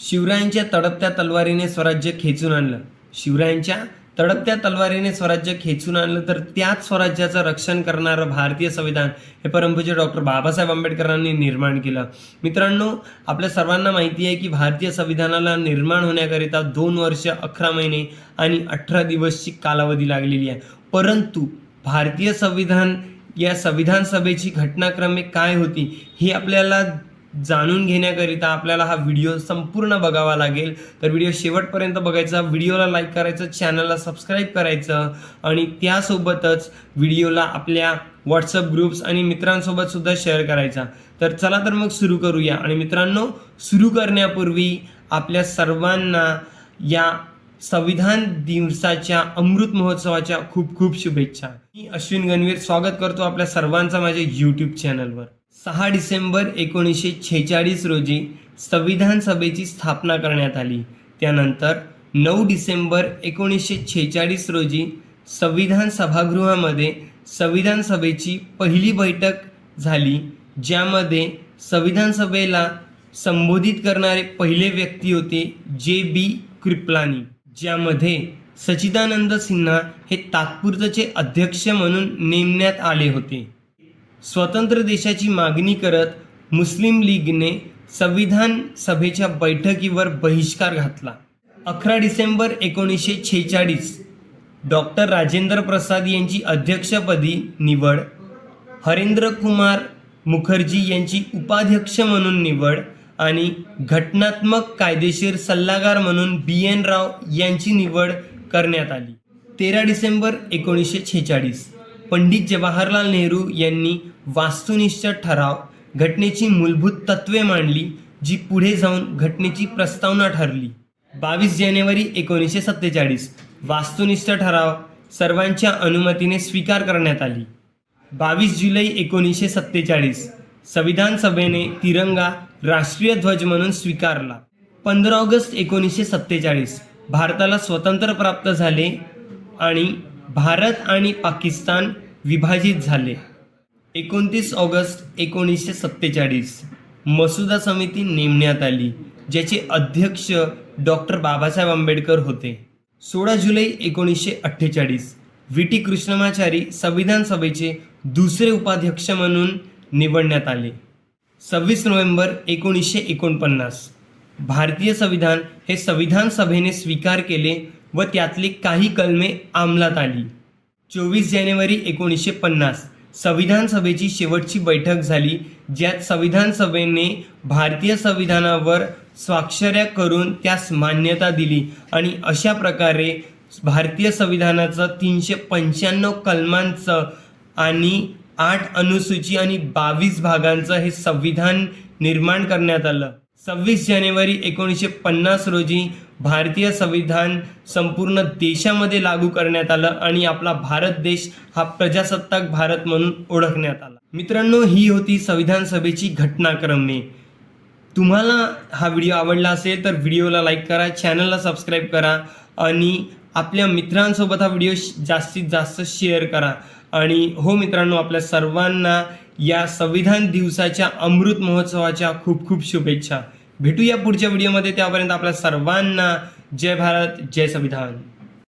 शिवरायांच्या तडपत्या तलवारीने स्वराज्य खेचून आणलं. शिवरायांच्या तडपत्या तलवारीने स्वराज्य खेचून आणलं तर त्याच स्वराज्याचं रक्षण करणारं भारतीय संविधान हे परमपूज्य डॉक्टर बाबासाहेब आंबेडकरांनी निर्माण केलं. मित्रांनो, आपल्या सर्वांना माहिती आहे की भारतीय संविधानाला निर्माण होण्याकरिता 2 वर्ष 11 महिने आणि 18 दिवसची कालावधी लागलेली आहे. परंतु भारतीय संविधान या संविधान सभेची घटनाक्रमे काय होती हे आपल्याला जाणून घेण्याकरिता आपल्याला हा व्हिडिओ संपूर्ण बघावा लागेल. तर व्हिडिओ शेवटपर्यंत बघायचा, व्हिडिओला लाईक करायचं, चॅनलला सबस्क्राईब करायचं आणि त्यासोबतच व्हिडिओला आपल्या व्हॉट्सअप ग्रुप्स आणि मित्रांसोबत सुद्धा शेअर करायचा. तर चला तर मग सुरू करूया. आणि मित्रांनो, सुरू करण्यापूर्वी आपल्या सर्वांना या संविधान दिवसाच्या अमृत महोत्सवाच्या खूप खूप शुभेच्छा. मी अश्विन गणवीर स्वागत करतो आपल्या सर्वांचा माझ्या यूट्यूब चॅनलवर. 6 डिसेंबर 1946 रोजी संविधान सभेची स्थापना करण्यात आली. त्यानंतर 9 डिसेंबर 1946 रोजी संविधान सभागृहामध्ये संविधान सभेची पहिली बैठक झाली, ज्यामध्ये संविधान सभेला संबोधित करणारे पहिले व्यक्ती होते JB कृपलानी, ज्यामध्ये सच्चिदानंद सिन्हा हे तात्पुरतेचे अध्यक्ष म्हणून नेमण्यात आले होते. स्वतंत्र देशाची मागणी करत मुस्लिम लीगने संविधान सभेच्या बैठकीवर बहिष्कार घातला. 11 डिसेंबर 1946 डॉक्टर राजेंद्र प्रसाद यांची अध्यक्षपदी निवड, हरेंद्र कुमार मुखर्जी यांची उपाध्यक्ष म्हणून निवड आणि घटनात्मक कायदेशीर सल्लागार म्हणून BN राव यांची निवड करण्यात आली. 13 डिसेंबर 1946 पंडित जवाहरलाल नेहरू यांनी वास्तुनिष्ठ ठराव घटनेची मूलभूत तत्त्वे मांडली, जी पुढे जाऊन घटनेची प्रस्तावना ठरली. 22 जानेवारी 1947 वास्तुनिष्ठ ठराव सर्वांच्या अनुमतीने स्वीकार करण्यात आली. 22 जुलै 1947 संविधान सभेने तिरंगा राष्ट्रीय ध्वज म्हणून स्वीकारला. 15 ऑगस्ट 1947 भारताला स्वातंत्र्य प्राप्त झाले आणि भारत आणि पाकिस्तान विभाजित झाले. 29 ऑगस्ट 1947 मसुदा समिती नेमण्यात आली, ज्याचे अध्यक्ष डॉक्टर बाबासाहेब आंबेडकर होते. 16 जुलै 1948 VT कृष्णमाचारी संविधान सभेचे दुसरे उपाध्यक्ष म्हणून निवडण्यात आले. 26 नोव्हेंबर 1949 भारतीय संविधान हे संविधान सभेने स्वीकार केले व त्यातली काही कलमे अंमलात आली. 24 जानेवारी 1950 संविधान सभेची शेवटची बैठक झाली, ज्यात संविधान सभेने भारतीय संविधानावर स्वाक्षऱ्या करून त्यास मान्यता दिली आणि अशा प्रकारे भारतीय संविधानाचं 395 कलमांचं आणि 8 अनुसूची आणि 22 भागांचं हे संविधान निर्माण करण्यात आलं. 26 जानेवारी 1950 रोजी भारतीय संविधान संपूर्ण देशामध्ये लागू करण्यात आलं आणि आपला भारत देश हा प्रजासत्ताक भारत म्हणून ओळखण्यात आला. मित्रांनो, ही होती संविधान सभेची घटनाक्रमे. तुम्हाला हा व्हिडिओ आवडला असेल तर व्हिडिओला लाईक करा, चॅनलला सबस्क्राईब करा आणि आपल्या मित्रांसोबत हा व्हिडिओ जास्तीत जास्त शेअर करा. आणि हो मित्रांनो, आपल्या सर्वांना या संविधान दिवसाच्या अमृत महोत्सवाच्या खूप खूप शुभेच्छा. भेटूया पुढच्या व्हिडिओमध्ये. त्यापर्यंत आपल्या सर्वांना जय भारत, जय संविधान.